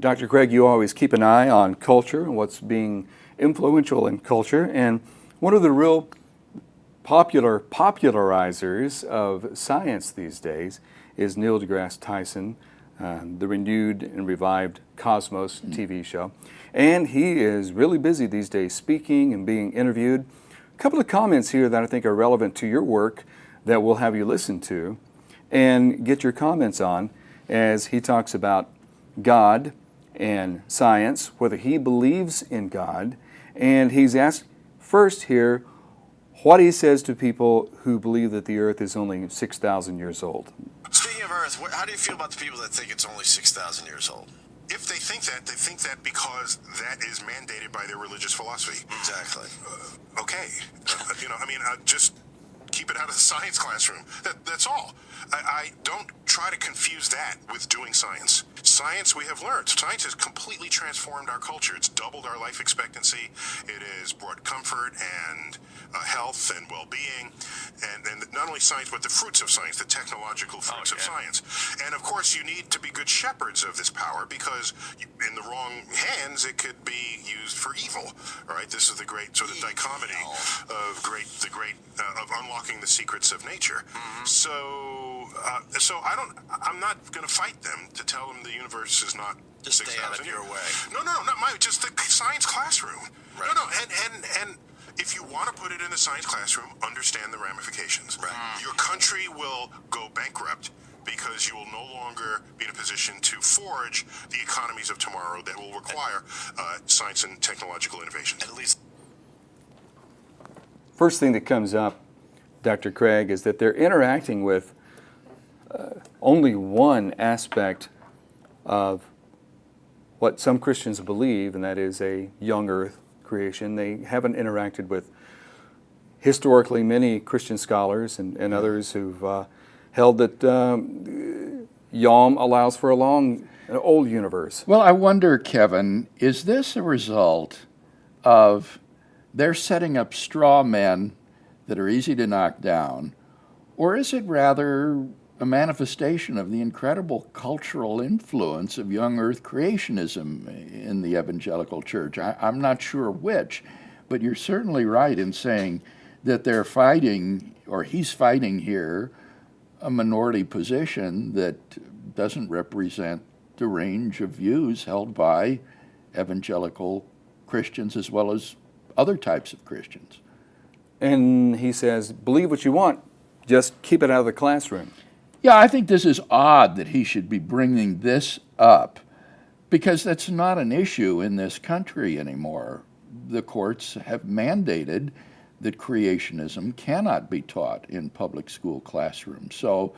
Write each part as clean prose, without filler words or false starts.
Dr. Craig, you always keep an eye on culture and what's being influential in culture. And one of the real popularizers of science these days is Neil deGrasse Tyson, the renewed and revived Cosmos TV show. And he is really busy these days speaking and being interviewed. A couple of comments here that I think are relevant to your work that we'll have you listen to and get your comments on as he talks about God and science, whether he believes in God. And he's asked first here what he says to people who believe that the earth is only 6,000 years old. Speaking of earth, how do you feel about the people that think it's only 6,000 years old? If they think that because that is mandated by their religious philosophy. Exactly. Okay. Just keep it out of the science classroom. That's all. I don't try to confuse that with doing science. Science, we have learned. Science has completely transformed our culture. It's doubled our life expectancy. It has brought comfort and health and well-being. And not only science, but the fruits of science, the technological fruits of science. And of course, you need to be good shepherds of this power because in the wrong hands, it could be used for evil. All right? This is the great sort of dichotomy of of unlocking the secrets of nature. Mm-hmm. So I'm not going to fight them to tell them the universe is not just 6,000 stay out of your way. No, not just the science classroom. Right. No, and if you want to put it in the science classroom, understand the ramifications. Right. Your country will go bankrupt because you will no longer be in a position to forge the economies of tomorrow that will require science and technological innovation. At least. First thing that comes up, Dr. Craig, is that they're interacting with only one aspect of what some Christians believe, and that is a young earth creation. They haven't interacted with historically many Christian scholars and others who've held that Yom allows for an old universe. Well, I wonder, Kevin, is this a result of they're setting up straw men that are easy to knock down, or is it rather a manifestation of the incredible cultural influence of young earth creationism in the evangelical church? I'm not sure which, but you're certainly right in saying that they're fighting, or he's fighting here, a minority position that doesn't represent the range of views held by evangelical Christians as well as other types of Christians. And he says, believe what you want, just keep it out of the classroom. Yeah, I think this is odd that he should be bringing this up because that's not an issue in this country anymore. The courts have mandated that creationism cannot be taught in public school classrooms. So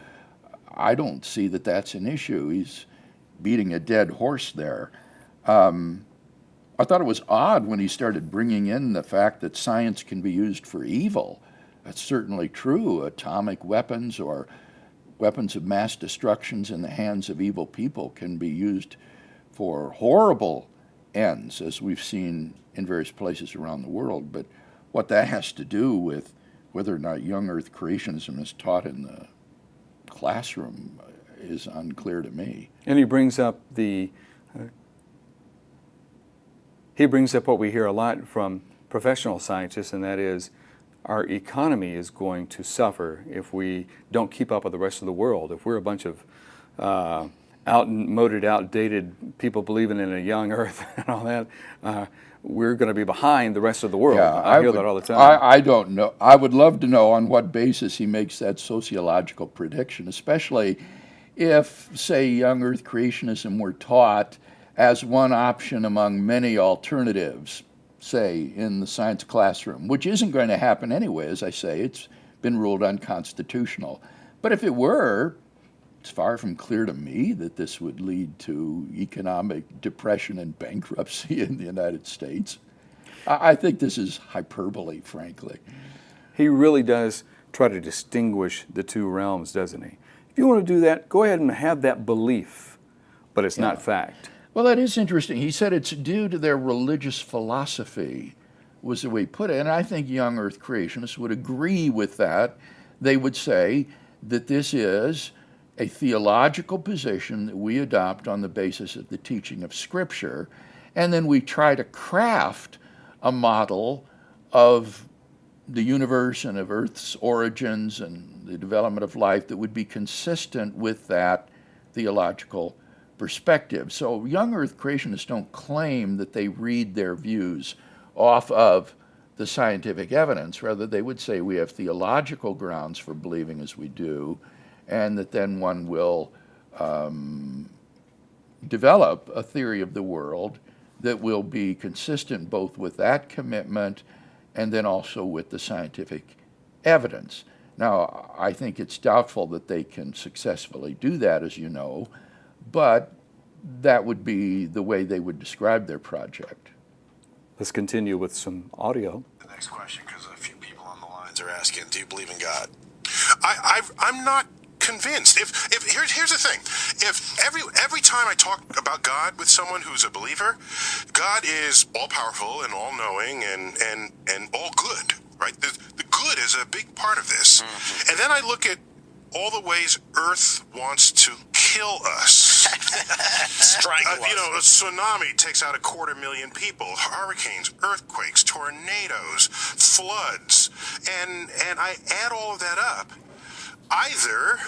I don't see that that's an issue. He's beating a dead horse there. I thought it was odd when he started bringing in the fact that science can be used for evil. That's certainly true. Atomic weapons or weapons of mass destructions in the hands of evil people can be used for horrible ends, as we've seen in various places around the world. But what that has to do with whether or not young earth creationism is taught in the classroom is unclear to me. And he brings up what we hear a lot from professional scientists, and that is our economy is going to suffer if we don't keep up with the rest of the world. If we're a bunch of outdated people believing in a young earth and all that, we're going to be behind the rest of the world. Yeah, I hear that all the time. I don't know. I would love to know on what basis he makes that sociological prediction, especially if, say, young earth creationism were taught as one option among many alternatives, say, in the science classroom, which isn't going to happen anyway. As I say, it's been ruled unconstitutional. But if it were, it's far from clear to me that this would lead to economic depression and bankruptcy in the United States. I think this is hyperbole, frankly. He really does try to distinguish the two realms, doesn't he? If you want to do that, go ahead and have that belief, but it's not fact. Well, that is interesting. He said it's due to their religious philosophy, was the way he put it. And I think young earth creationists would agree with that. They would say that this is a theological position that we adopt on the basis of the teaching of Scripture, and then we try to craft a model of the universe and of Earth's origins and the development of life that would be consistent with that theological perspective. So young Earth creationists don't claim that they read their views off of the scientific evidence. Rather, they would say we have theological grounds for believing as we do, and that then one will develop a theory of the world that will be consistent both with that commitment and then also with the scientific evidence. Now, I think it's doubtful that they can successfully do that, as you know, but that would be the way they would describe their project. Let's continue with some audio. The next question, because a few people on the lines are asking, do you believe in God? I'm not convinced. If here's the thing. If every time I talk about God with someone who's a believer, God is all powerful and all knowing and all good, right? The good is a big part of this. Mm-hmm. And then I look at all the ways Earth wants to kill us. Strangle us. You know, a tsunami takes out 250,000 people. Hurricanes, earthquakes, tornadoes, floods, and I add all of that up. Either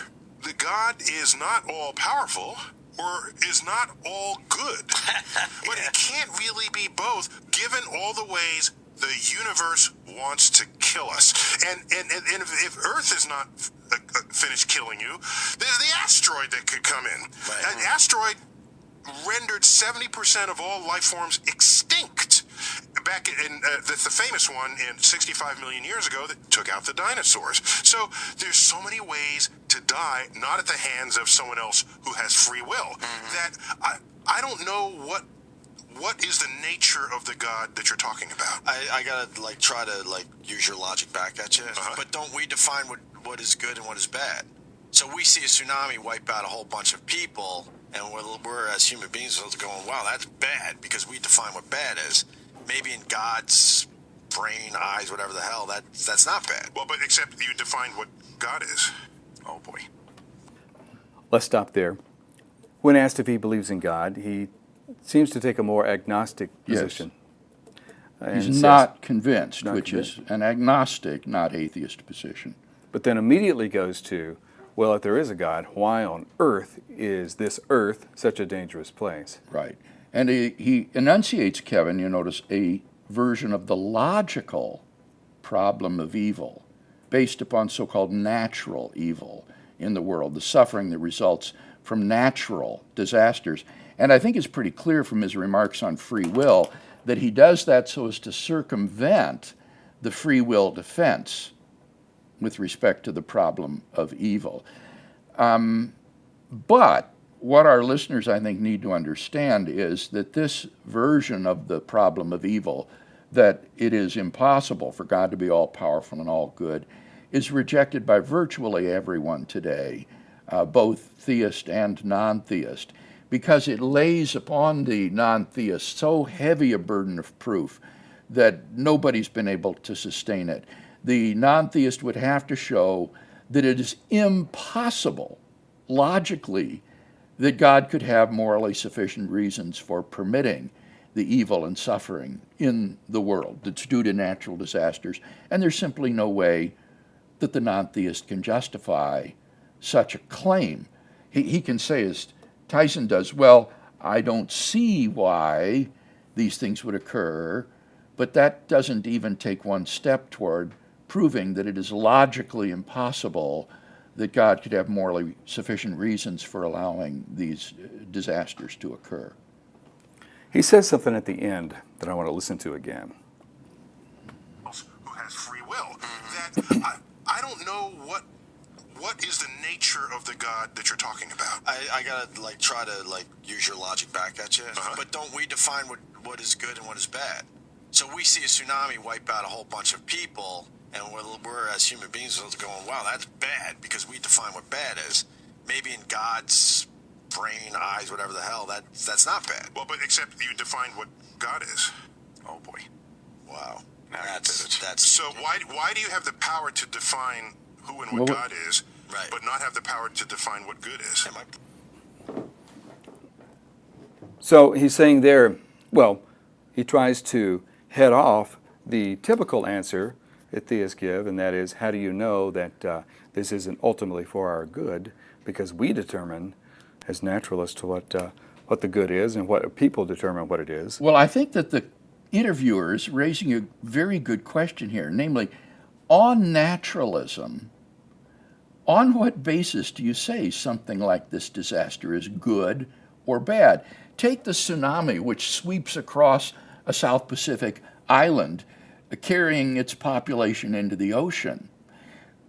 the God is not all powerful or is not all good. But it can't really be both, given all the ways the universe wants to kill us. And if Earth is not finished killing you, there's the asteroid that could come in. Right. An asteroid rendered 70% of all life forms extinct. Back in the famous one in 65 million years ago that took out the dinosaurs. So there's so many ways to die, not at the hands of someone else who has free will, that I don't know what is the nature of the God that you're talking about. I gotta try to use your logic back at you. Uh-huh. But don't we define what is good and what is bad? So we see a tsunami wipe out a whole bunch of people, and we're as human beings going, wow, that's bad, because we define what bad is. Maybe in God's brain, eyes, whatever the hell, that's not bad. Well, but except you define what God is. Oh boy. Let's stop there. When asked if he believes in God, he seems to take a more agnostic position. And He's says, not convinced, not which convinced. is an agnostic, not atheist position. But then immediately goes to, well, if there is a God, why on earth is this earth such a dangerous place? Right. And he enunciates, Kevin, you notice, a version of the logical problem of evil based upon so-called natural evil in the world, the suffering that results from natural disasters. And I think it's pretty clear from his remarks on free will that he does that so as to circumvent the free will defense with respect to the problem of evil. But what our listeners, I think, need to understand is that this version of the problem of evil, that it is impossible for God to be all powerful and all good, is rejected by virtually everyone today, both theist and non-theist, because it lays upon the non-theist so heavy a burden of proof that nobody's been able to sustain it. The non-theist would have to show that it is impossible, logically, that God could have morally sufficient reasons for permitting the evil and suffering in the world that's due to natural disasters, and there's simply no way that the non-theist can justify such a claim. He can say, as Tyson does, well, I don't see why these things would occur, but that doesn't even take one step toward proving that it is logically impossible that God could have morally sufficient reasons for allowing these disasters to occur. He says something at the end that I want to listen to again. Who has free will. That I don't know what is the nature of the God that you're talking about. I gotta try to use your logic back at you. Uh-huh. But don't we define what is good and what is bad? So we see a tsunami wipe out a whole bunch of people, and we're as human beings going, wow, that's bad, because we define what bad is. Maybe in God's brain, eyes, whatever the hell, that's not bad. Well, but except you define what God is. Oh boy. Wow. Now you That's So why do you have the power to define who and what Well, God is? Right. but not have the power to define what good is. So he's saying there, well, he tries to head off the typical answer that theists give, and that is, how do you know that this isn't ultimately for our good? Because we determine, as naturalists, what the good is, and what people determine what it is. Well, I think that the interviewer is raising a very good question here, namely, on naturalism, on what basis do you say something like this disaster is good or bad? Take the tsunami which sweeps across a South Pacific island, carrying its population into the ocean.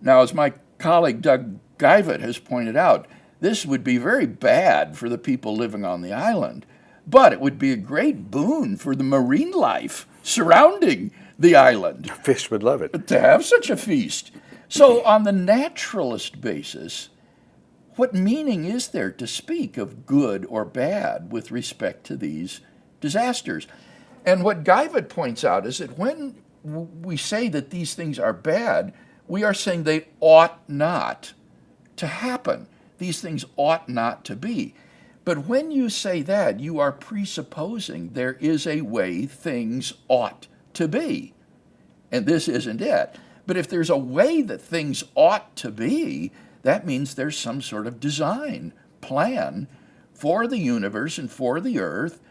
Now, as my colleague Doug Guyvett has pointed out, this would be very bad for the people living on the island, but it would be a great boon for the marine life surrounding the island. Fish would love it. To have such a feast. So, on the naturalist basis, what meaning is there to speak of good or bad with respect to these disasters? And what Guyvett points out is that when we say that these things are bad, we are saying they ought not to happen. These things ought not to be. But when you say that, you are presupposing there is a way things ought to be. And this isn't it. But if there's a way that things ought to be, that means there's some sort of design plan for the universe and for the earth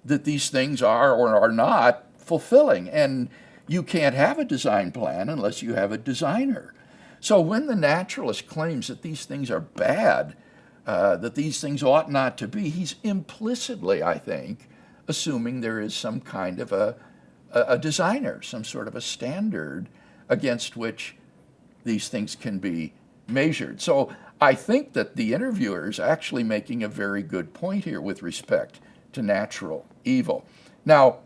that these things are or are not fulfilling. And you can't have a design plan unless you have a designer. So when the naturalist claims that these things are bad, that these things ought not to be, he's implicitly, I think, assuming there is some kind of a designer, some sort of a standard against which these things can be measured. So I think that the interviewer is actually making a very good point here with respect to natural evil. Now,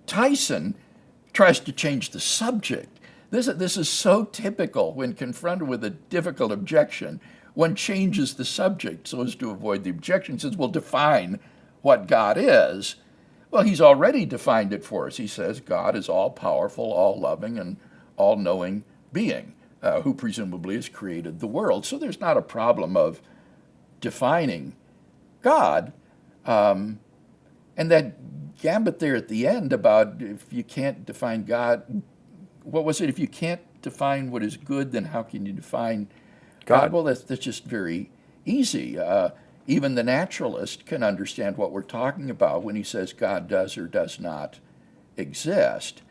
Tyson tries to change the subject. This is so typical when confronted with a difficult objection. One changes the subject so as to avoid the objection. He says, well, define what God is. Well, he's already defined it for us. He says God is all-powerful, all-loving, and all-knowing being, who presumably has created the world. So there's not a problem of defining God. And that gambit there at the end about if you can't define God, what was it? If you can't define what is good, then how can you define God? Well, that's just very easy. Even the naturalist can understand what we're talking about when he says God does or does not exist.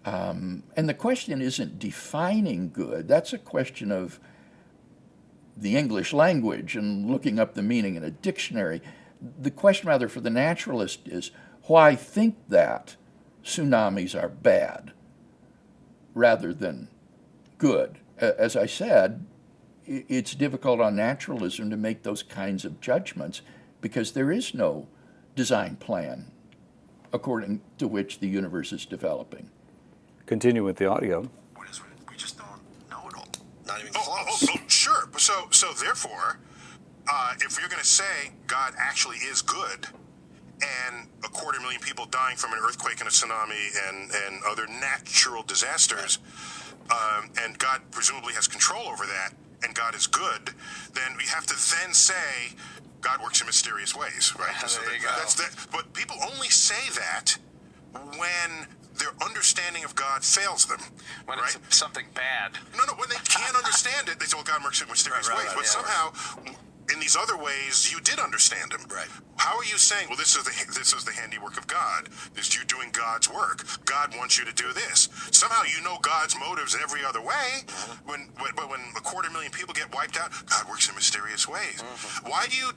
And the question isn't defining good. That's a question of the English language and looking up the meaning in a dictionary. The question, rather, for the naturalist is why think that tsunamis are bad rather than good. As I said, it's difficult on naturalism to make those kinds of judgments because there is no design plan according to which the universe is developing. Continue with the audio. What is it? We just don't know it all. Not even close. Sure. So therefore, if you're going to say God actually is good, and 250,000 people dying from an earthquake and a tsunami and other natural disasters, and God presumably has control over that, and God is good, then we have to then say God works in mysterious ways, right? Yeah, So there you that's that. But people only say that when their understanding of God fails them, When right? it's something bad. No, when they can't understand it, they say, well, God works in mysterious Right, ways. But yeah, somehow, in these other ways, you did understand him. Right. How are you saying, well, this is the handiwork of God? This is you doing God's work. God wants you to do this. Somehow you know God's motives every other way. But when 250,000 people get wiped out, God works in mysterious ways. Why do you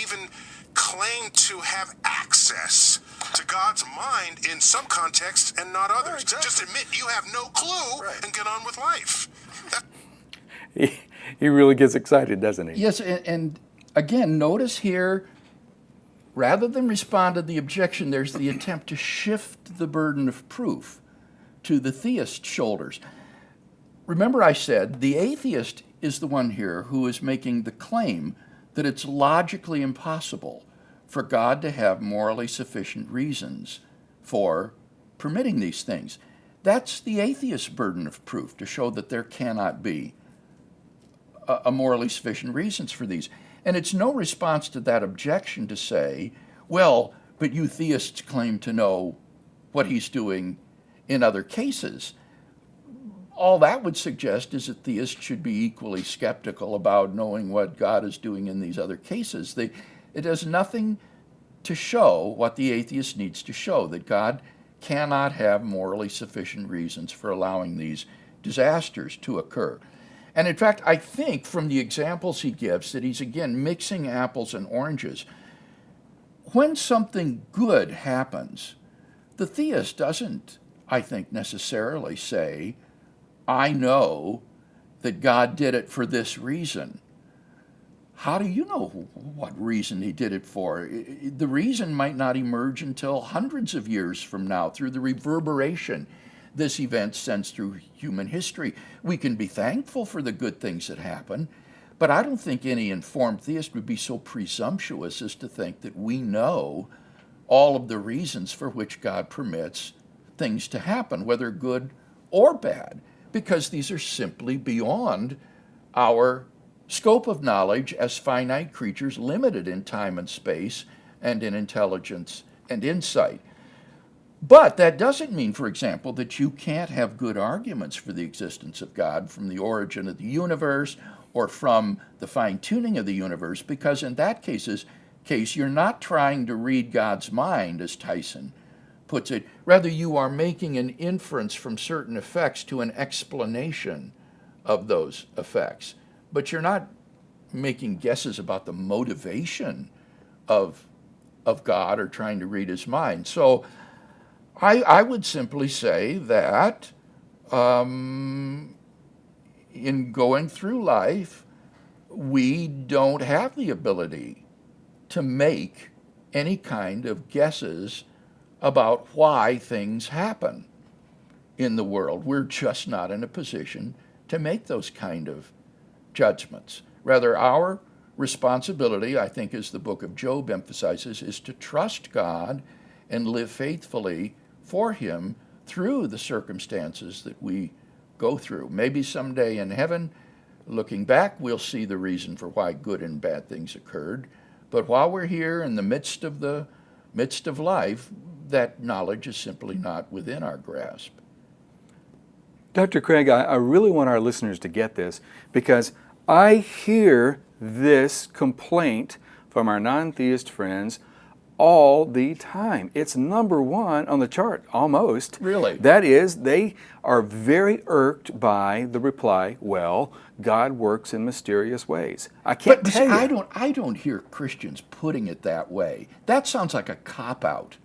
even claim to have access to God's mind in some contexts and not others? Exactly. Just admit you have no clue and get on with life. He really gets excited, doesn't he? Yes, and again, notice here, rather than respond to the objection, there's the attempt to shift the burden of proof to the theist's shoulders. Remember I said the atheist is the one here who is making the claim that it's logically impossible for God to have morally sufficient reasons for permitting these things. That's the atheist's burden of proof, to show that there cannot be a morally sufficient reasons for these. And it's no response to that objection to say, well, but you theists claim to know what he's doing in other cases. All that would suggest is that theists should be equally skeptical about knowing what God is doing in these other cases. It does nothing to show what the atheist needs to show, that God cannot have morally sufficient reasons for allowing these disasters to occur. And in fact, I think from the examples he gives that he's again mixing apples and oranges. When something good happens, the theist doesn't, I think, necessarily say, I know that God did it for this reason. How do you know what reason he did it for? The reason might not emerge until hundreds of years from now through the reverberation this event sends through human history. We can be thankful for the good things that happen, but I don't think any informed theist would be so presumptuous as to think that we know all of the reasons for which God permits things to happen, whether good or bad, because these are simply beyond our scope of knowledge as finite creatures, limited in time and space and in intelligence and insight. But that doesn't mean, for example, that you can't have good arguments for the existence of God from the origin of the universe or from the fine-tuning of the universe, because in that case, you're not trying to read God's mind, as Tyson puts it. Rather, you are making an inference from certain effects to an explanation of those effects. But you're not making guesses about the motivation of God or trying to read his mind. So I would simply say that in going through life, we don't have the ability to make any kind of guesses about why things happen in the world. We're just not in a position to make those kind of judgments. Rather, our responsibility, I think, as the book of Job emphasizes, is to trust God and live faithfully for him through the circumstances that we go through. Maybe someday in heaven, looking back, we'll see the reason for why good and bad things occurred. But while we're here in the midst of life, that knowledge is simply not within our grasp. Dr. Craig, I really want our listeners to get this, because I hear this complaint from our non-theist friends all the time. It's number one on the chart, almost. Really? That is, they are very irked by the reply, well, God works in mysterious ways. I can't But tell see, you. I don't hear Christians putting it that way. That sounds like a cop-out.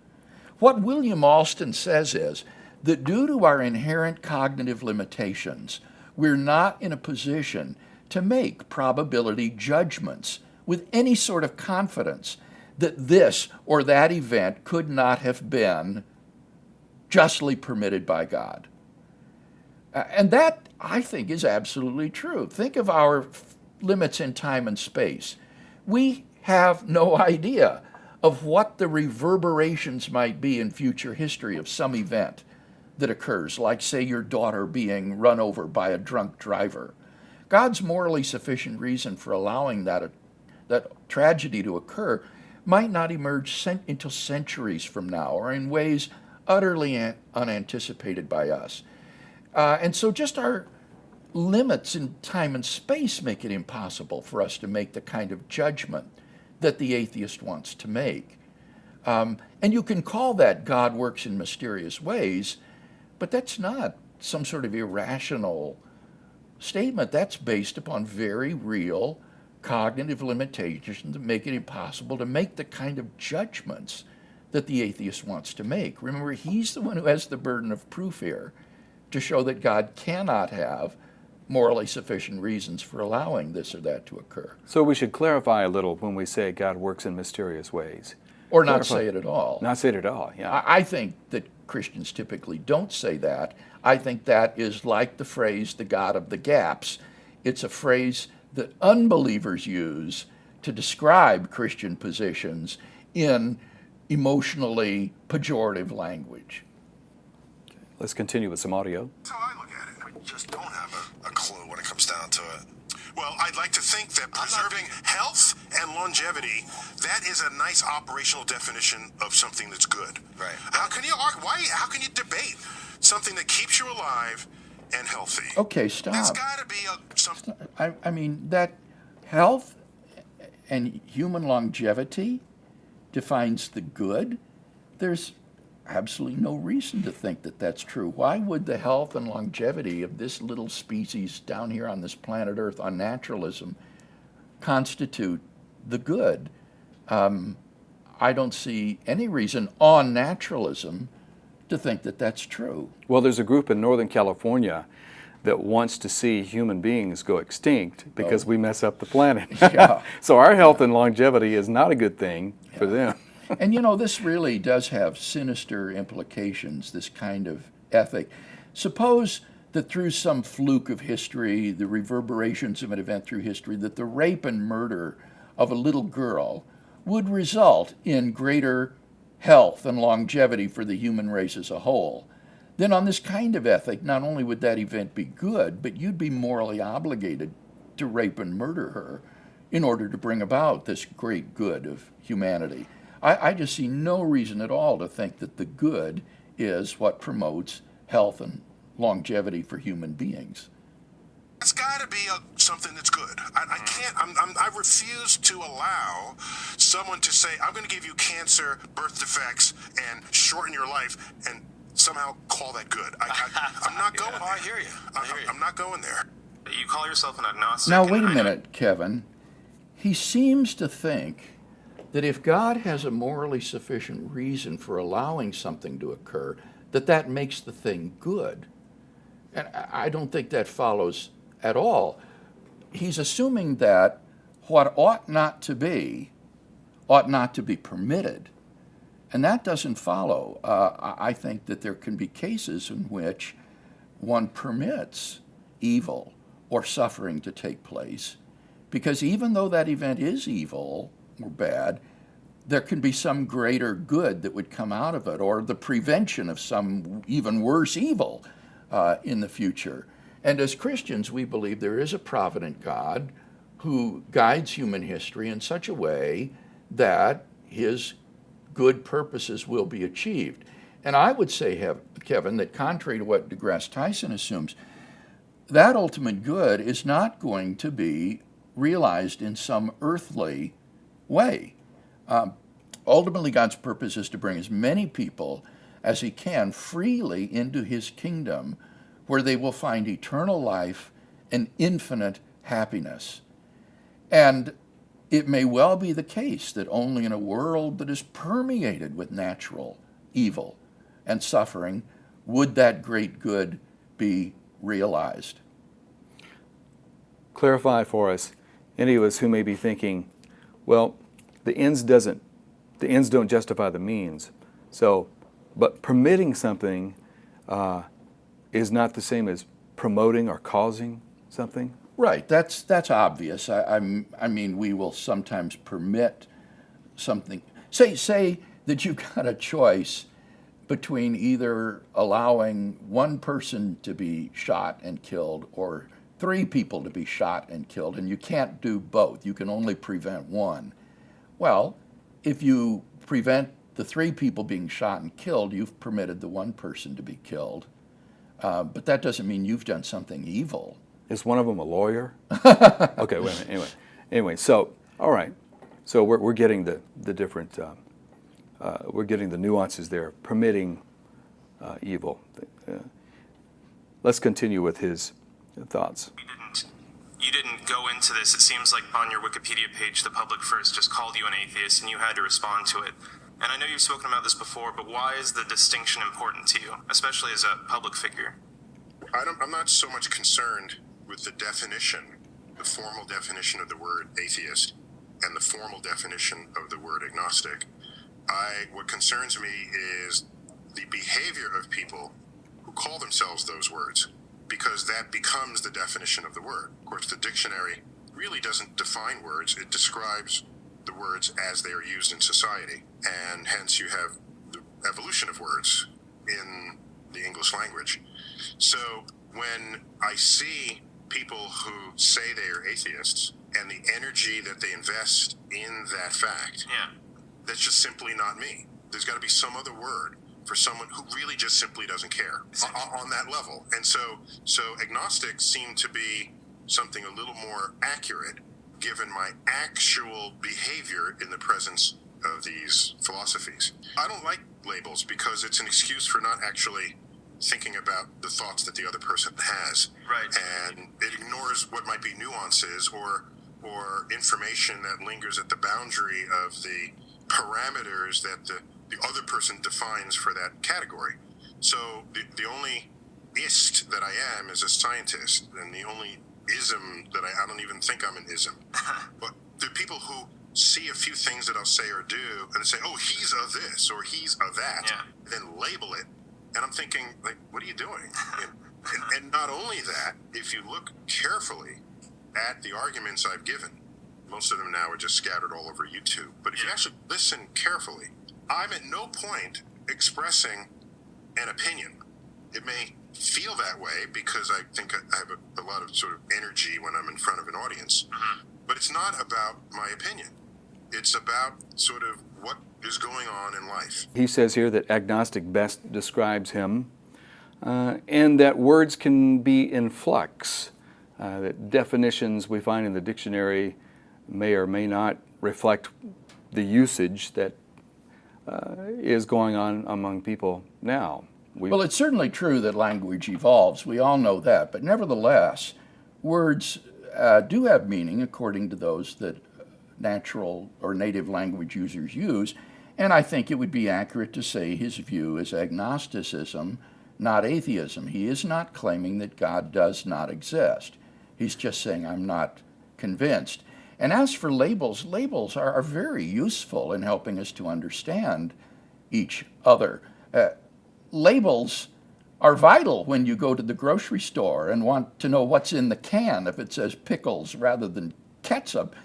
What William Alston says is that due to our inherent cognitive limitations, we're not in a position to make probability judgments with any sort of confidence that this or that event could not have been justly permitted by God. And that, I think, is absolutely true. Think of our limits in time and space. We have no idea of what the reverberations might be in future history of some event that occurs, like, say, your daughter being run over by a drunk driver. God's morally sufficient reason for allowing that tragedy to occur might not emerge until centuries from now, or in ways utterly unanticipated by us. And so just our limits in time and space make it impossible for us to make the kind of judgment that the atheist wants to make. And you can call that God works in mysterious ways, but that's not some sort of irrational statement. That's based upon very real cognitive limitations that make it impossible to make the kind of judgments that the atheist wants to make. Remember, he's the one who has the burden of proof here to show that God cannot have morally sufficient reasons for allowing this or that to occur. So we should clarify a little when we say God works in mysterious ways. Or not say it at all. Not say it at all, yeah. I think that Christians typically don't say that. I think that is like the phrase, the God of the gaps. It's a phrase that unbelievers use to describe Christian positions in emotionally pejorative language. Let's continue with some audio. That's how I look at it. We just don't have a clue when it comes down to it. Well, I'd like to think that preserving health and longevity, that is a nice operational definition of something that's good. Right. How can you how can you debate something that keeps you alive and healthy? Okay, stop. There's got to be something. I mean, that health and human longevity defines the good. There's absolutely no reason to think that that's true. Why would the health and longevity of this little species down here on this planet Earth on naturalism constitute the good? I don't see any reason on naturalism to think that that's true. Well, there's a group in Northern California that wants to see human beings go extinct because we mess up the planet. Yeah. So our health and longevity is not a good thing for them. And this really does have sinister implications, this kind of ethic. Suppose that through some fluke of history, the reverberations of an event through history, that the rape and murder of a little girl would result in greater health and longevity for the human race as a whole. Then on this kind of ethic, not only would that event be good, but you'd be morally obligated to rape and murder her in order to bring about this great good of humanity. I just see no reason at all to think that the good is what promotes health and longevity for human beings. It's got to be something that's good. I can't. I refuse to allow someone to say, "I'm going to give you cancer, birth defects, and shorten your life," and somehow call that good. I'm not going there. I hear you. I'm not going there. You call yourself an agnostic. Now, wait a minute, Kevin. He seems to think that if God has a morally sufficient reason for allowing something to occur, that makes the thing good. And I don't think that follows at all. He's assuming that what ought not to be permitted. And that doesn't follow. I think that there can be cases in which one permits evil or suffering to take place, because even though that event is evil or bad, there can be some greater good that would come out of it, or the prevention of some even worse evil in the future. And as Christians, we believe there is a provident God who guides human history in such a way that his good purposes will be achieved. And I would say, Kevin, that contrary to what deGrasse Tyson assumes, that ultimate good is not going to be realized in some earthly way. Ultimately, God's purpose is to bring as many people as he can freely into his kingdom, where they will find eternal life and infinite happiness. And it may well be the case that only in a world that is permeated with natural evil and suffering would that great good be realized. Clarify for us, any of us who may be thinking, well, the ends don't justify the means. So, but permitting something is not the same as promoting or causing something. Right, that's obvious. I mean, we will sometimes permit something. Say that you got a choice between either allowing one person to be shot and killed or 3 people to be shot and killed, and you can't do both. You can only prevent one. Well, if you prevent the 3 people being shot and killed, you've permitted the one person to be killed. But that doesn't mean you've done something evil. Is one of them a lawyer? Okay, wait a minute. Anyway, so all right, so we're getting the different, we're getting the nuances there. Permitting evil. Let's continue with his thoughts. You didn't go into this. It seems like on your Wikipedia page, the public first just called you an atheist, and you had to respond to it. And I know you've spoken about this before, but why is the distinction important to you, especially as a public figure? I'm not so much concerned with the definition, the formal definition of the word atheist and the formal definition of the word agnostic. What concerns me is the behavior of people who call themselves those words, because that becomes the definition of the word. Of course, the dictionary really doesn't define words. It describes the words as they are used in society. And hence you have the evolution of words in the English language. So when I see people who say they are atheists and the energy that they invest in that fact, that's just simply not me. There's got to be some other word for someone who really just simply doesn't care on that level. And so agnostics seem to be something a little more accurate given my actual behavior in the presence of these philosophies. I don't like labels because it's an excuse for not actually thinking about the thoughts that the other person has. Right. And it ignores what might be nuances or information that lingers at the boundary of the parameters that the other person defines for that category. So the only ist that I am is a scientist, and the only ism that I don't even think I'm an ism. But there are people who see a few things that I'll say or do and say, oh, he's a this or he's a that, and then label it. And I'm thinking, like, what are you doing? And not only that, if you look carefully at the arguments I've given, most of them now are just scattered all over YouTube. But if you actually listen carefully, I'm at no point expressing an opinion. It may feel that way because I think I have a lot of sort of energy when I'm in front of an audience. But it's not about my opinion. It's about sort of what is going on in life. He says here that agnostic best describes him, and that words can be in flux, that definitions we find in the dictionary may or may not reflect the usage that is going on among people now. Well, it's certainly true that language evolves. We all know that. But nevertheless, words do have meaning according to those that natural or native language users use. And I think it would be accurate to say his view is agnosticism, not atheism. He is not claiming that God does not exist. He's just saying, I'm not convinced. And as for labels, labels are very useful in helping us to understand each other. Labels are vital when you go to the grocery store and want to know what's in the can. If it says pickles rather than ketchup,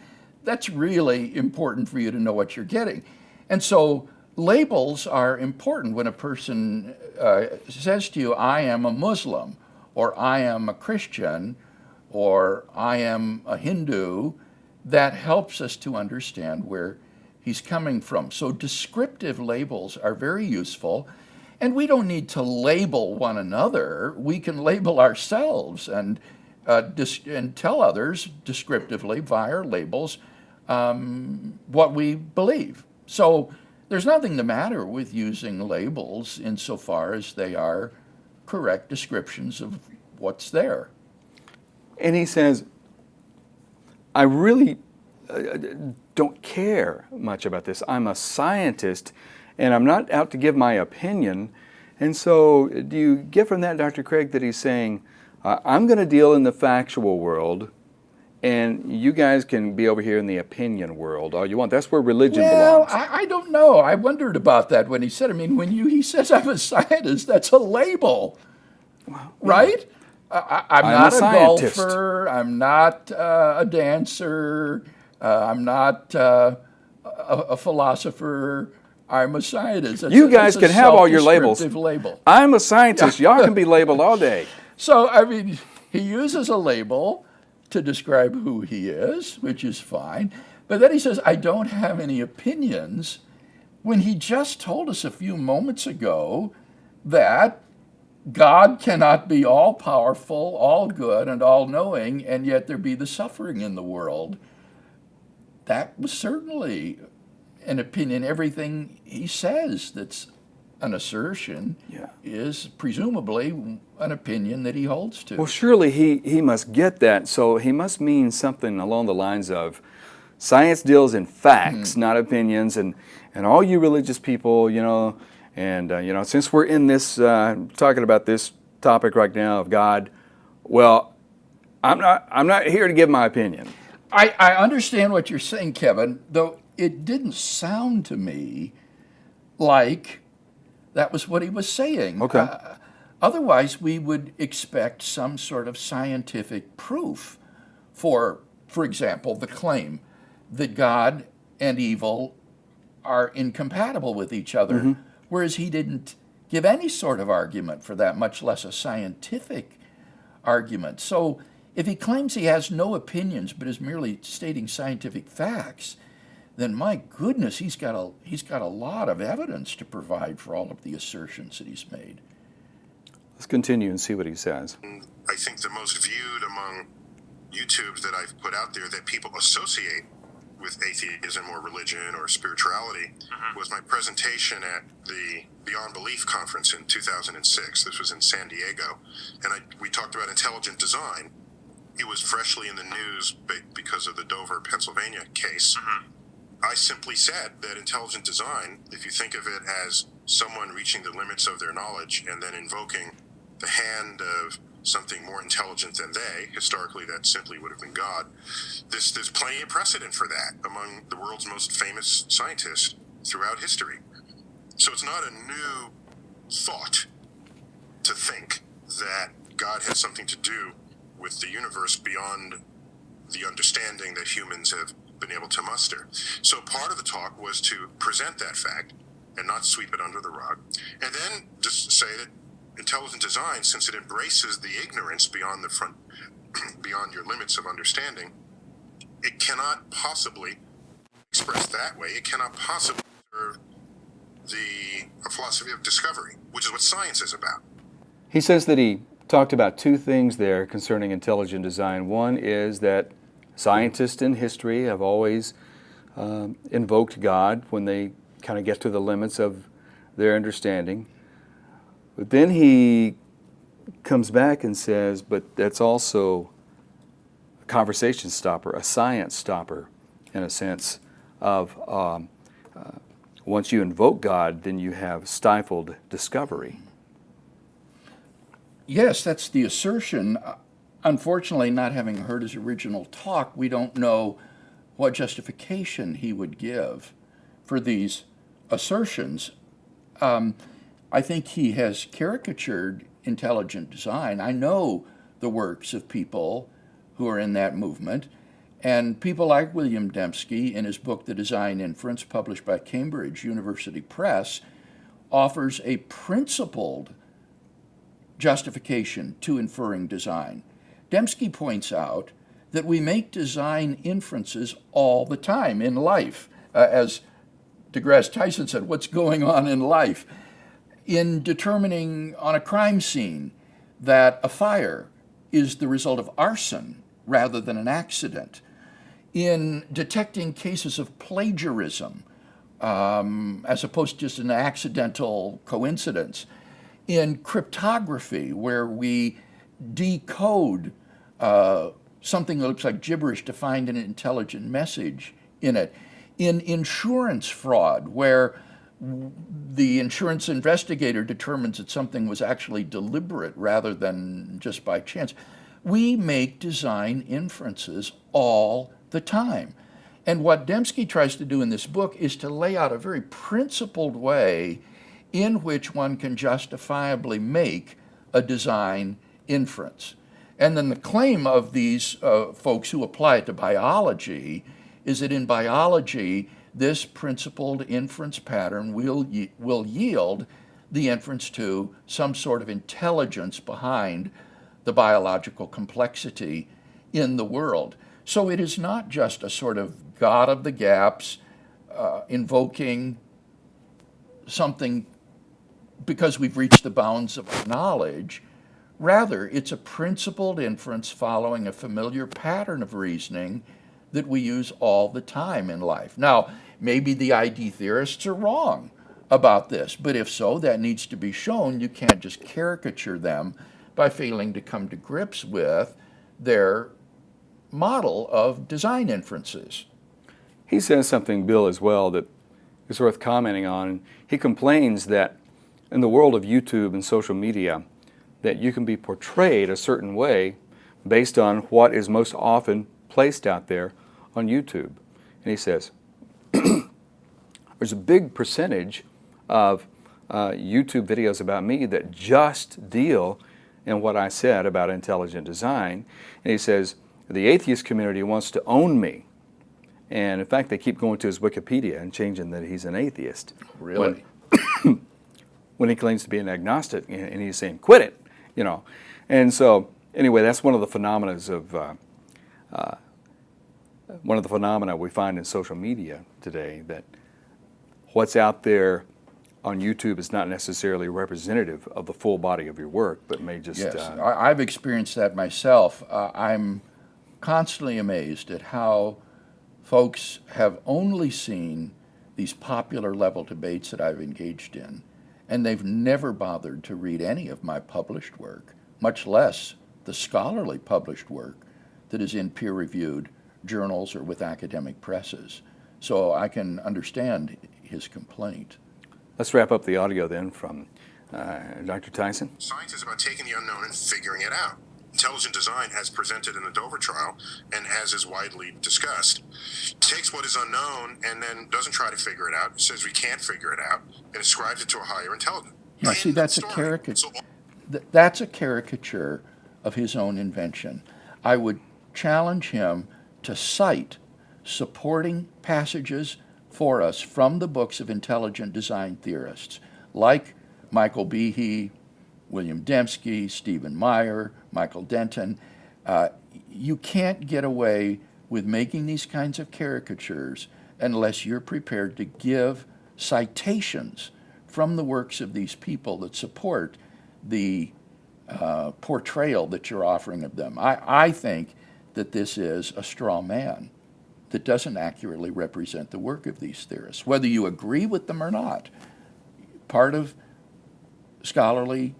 that's really important for you to know what you're getting. And so labels are important when a person says to you, I am a Muslim, or I am a Christian, or I am a Hindu. That helps us to understand where he's coming from. So descriptive labels are very useful. And we don't need to label one another. We can label ourselves and tell others descriptively via labels what we believe. So there's nothing the matter with using labels insofar as they are correct descriptions of what's there. And he says, I really don't care much about this. I'm a scientist, and I'm not out to give my opinion. And so do you get from that, Dr. Craig, that he's saying, I'm going to deal in the factual world, and you guys can be over here in the opinion world all you want. That's where religion belongs. I don't know. I wondered about that when he said, I mean, when he says I'm a scientist, that's a label, right? I'm not a golfer. I'm not a dancer. I'm not a philosopher. I'm a scientist. You guys can have all your labels. Label. I'm a scientist. Y'all can be labeled all day. So, I mean, he uses a label to describe who he is, which is fine. But then he says, I don't have any opinions, when he just told us a few moments ago that God cannot be all-powerful, all-good, and all-knowing, and yet there be the suffering in the world. That was certainly an opinion. Everything he says that's an assertion is presumably an opinion that he holds to. Well, surely he must get that, so he must mean something along the lines of science deals in facts, not opinions, and all you religious people, and since we're in this, talking about this topic right now of God, well, I'm not here to give my opinion. I understand what you're saying, Kevin, though it didn't sound to me like that was what he was saying. Okay. Otherwise, we would expect some sort of scientific proof for example, the claim that God and evil are incompatible with each other, whereas he didn't give any sort of argument for that, much less a scientific argument. So if he claims he has no opinions but is merely stating scientific facts, then my goodness, he's got a lot of evidence to provide for all of the assertions that he's made. Let's continue and see what he says. I think the most viewed among YouTubes that I've put out there that people associate with atheism or religion or spirituality was my presentation at the Beyond Belief conference in 2006. This was in San Diego, and we talked about intelligent design. It was freshly in the news because of the Dover, Pennsylvania case. I simply said that intelligent design, if you think of it as someone reaching the limits of their knowledge and then invoking the hand of something more intelligent than they, historically that simply would have been God, there's plenty of precedent for that among the world's most famous scientists throughout history. So it's not a new thought to think that God has something to do with the universe beyond the understanding that humans have been able to muster. So part of the talk was to present that fact and not sweep it under the rug, and then just say that intelligent design, since it embraces the ignorance beyond beyond your limits of understanding, it cannot possibly express that way. It cannot possibly serve a philosophy of discovery, which is what science is about. He says that he talked about two things there concerning intelligent design. One is that scientists in history have always invoked God when they kind of get to the limits of their understanding. But then he comes back and says, but that's also a conversation stopper, a science stopper, in a sense of once you invoke God, then you have stifled discovery. Yes, that's the assertion. Unfortunately, not having heard his original talk, we don't know what justification he would give for these assertions. I think he has caricatured intelligent design. I know the works of people who are in that movement, and people like William Dembski, in his book The Design Inference, published by Cambridge University Press, offers a principled justification to inferring design. Dembski points out that we make design inferences all the time in life. As deGrasse Tyson said, what's going on in life? In determining on a crime scene that a fire is the result of arson rather than an accident. In detecting cases of plagiarism as opposed to just an accidental coincidence. In cryptography, where we decode something that looks like gibberish to find an intelligent message in it. In insurance fraud, where the insurance investigator determines that something was actually deliberate rather than just by chance. We make design inferences all the time. And what Dembski tries to do in this book is to lay out a very principled way in which one can justifiably make a design inference. And then the claim of these folks who apply it to biology is that in biology, this principled inference pattern will yield the inference to some sort of intelligence behind the biological complexity in the world. So it is not just a sort of God of the gaps invoking something because we've reached the bounds of knowledge. Rather, it's a principled inference following a familiar pattern of reasoning that we use all the time in life. Now, maybe the ID theorists are wrong about this, but if so, that needs to be shown. You can't just caricature them by failing to come to grips with their model of design inferences. He says something, Bill, as well, that is worth commenting on. He complains that in the world of YouTube and social media, that you can be portrayed a certain way based on what is most often placed out there on YouTube. And he says, there's a big percentage of YouTube videos about me that just deal in what I said about intelligent design. And he says, the atheist community wants to own me. And in fact, they keep going to his Wikipedia and changing that he's an atheist. Really? when he claims to be an agnostic, and he's saying, quit it, you know. And so, anyway, that's one of the phenomena we find in social media today, that what's out there on YouTube is not necessarily representative of the full body of your work, but may just... Yes, I've experienced that myself. I'm constantly amazed at how folks have only seen these popular level debates that I've engaged in, and they've never bothered to read any of my published work, much less the scholarly published work that is in peer-reviewed journals or with academic presses. So I can understand his complaint. Let's wrap up the audio then from Dr. Tyson. Science is about taking the unknown and figuring it out. Intelligent design, as presented in the Dover trial and as is widely discussed, takes what is unknown and then doesn't try to figure it out. It says we can't figure it out and ascribes it to a higher intelligence. Now, see, that's a caricature. That's a caricature of his own invention. I would challenge him to cite supporting passages for us from the books of intelligent design theorists like Michael Behe, William Dembski, Stephen Meyer, Michael Denton. You can't get away with making these kinds of caricatures unless you're prepared to give citations from the works of these people that support the portrayal that you're offering of them. I think that this is a straw man that doesn't accurately represent the work of these theorists, whether you agree with them or not. Part of scholarly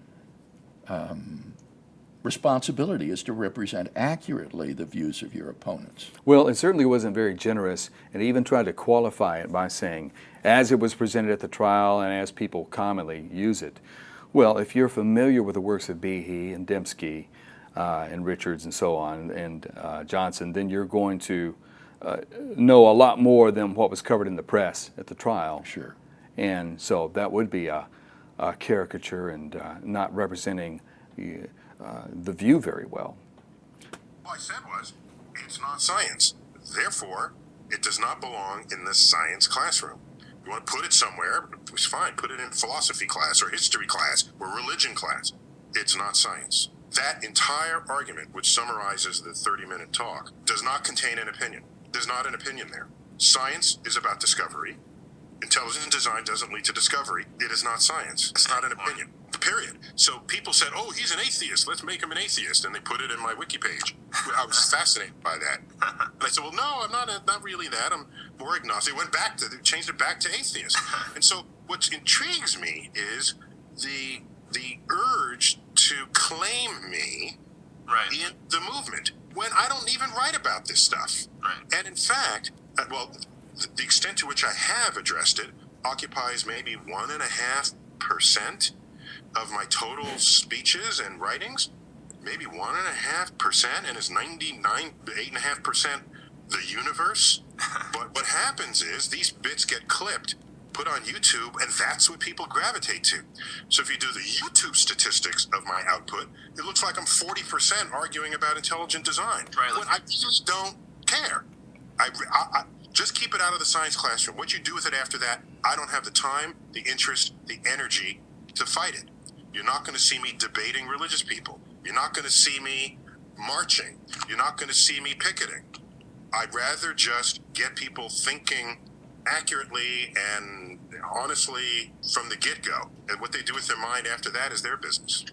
responsibility is to represent accurately the views of your opponents. Well, it certainly wasn't very generous, and he even tried to qualify it by saying, as it was presented at the trial and as people commonly use it. Well, if you're familiar with the works of Behe and Dembski and Richards and so on, and Johnson, then you're going to know a lot more than what was covered in the press at the trial. Sure. And so that would be a caricature and not representing the view very well. All I said was, it's not science. Therefore, it does not belong in the science classroom. You want to put it somewhere, it's fine. Put it in philosophy class or history class or religion class. It's not science. That entire argument, which summarizes the 30-minute talk, does not contain an opinion. There's not an opinion there. Science is about discovery. Intelligent design doesn't lead to discovery. It is not science. It's not an opinion. Period. So people said, oh, he's an atheist. Let's make him an atheist. And they put it in my wiki page. I was fascinated by that. And I said, well, no, I'm not really that. I'm more agnostic. They changed it back to atheist. And so what intrigues me is the urge to claim me in the movement when I don't even write about this stuff. Right. And in fact, the extent to which I have addressed it occupies maybe 1.5% of my total speeches and writings, maybe 1.5%, and is 8.5% the universe. But what happens is these bits get clipped, put on YouTube, and that's what people gravitate to. So if you do the YouTube statistics of my output, it looks like I'm 40% arguing about intelligent design. Right. When I just don't care. I just keep it out of the science classroom. What you do with it after that, I don't have the time, the interest, the energy to fight it. You're not going to see me debating religious people. You're not going to see me marching. You're not going to see me picketing. I'd rather just get people thinking accurately and honestly from the get-go. And what they do with their mind after that is their business.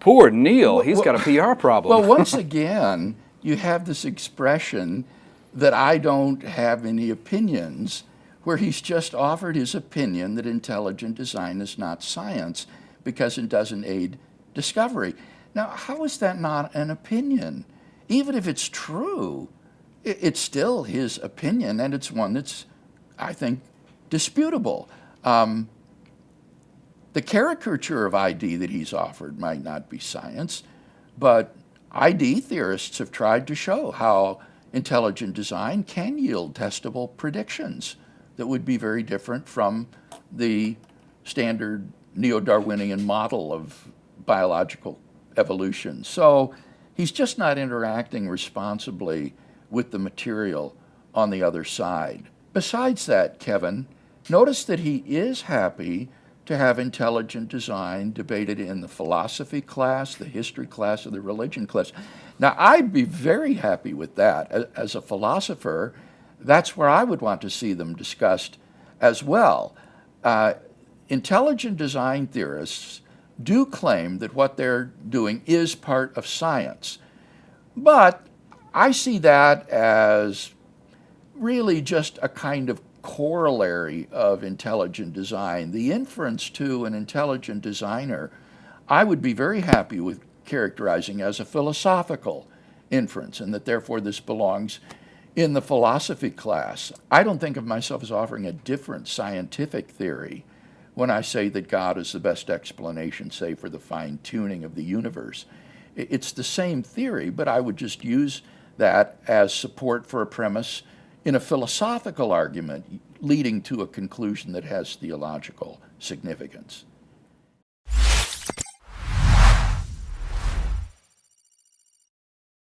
Poor Neil, he's got a PR problem. Well, once again, you have this expression that I don't have any opinions, where he's just offered his opinion that intelligent design is not science because it doesn't aid discovery. Now, how is that not an opinion? Even if it's true, it's still his opinion, and it's one that's, I think, disputable. The caricature of ID that he's offered might not be science, but ID theorists have tried to show how intelligent design can yield testable predictions that would be very different from the standard neo-Darwinian model of biological evolution. So he's just not interacting responsibly with the material on the other side. Besides that, Kevin, notice that he is happy to have intelligent design debated in the philosophy class, the history class, or the religion class. Now, I'd be very happy with that. As a philosopher, that's where I would want to see them discussed as well. Intelligent design theorists do claim that what they're doing is part of science, but I see that as really just a kind of corollary of intelligent design. The inference to an intelligent designer, I would be very happy with characterizing as a philosophical inference, and that therefore this belongs in the philosophy class. I don't think of myself as offering a different scientific theory when I say that God is the best explanation, say, for the fine-tuning of the universe. It's the same theory, but I would just use that as support for a premise in a philosophical argument leading to a conclusion that has theological significance.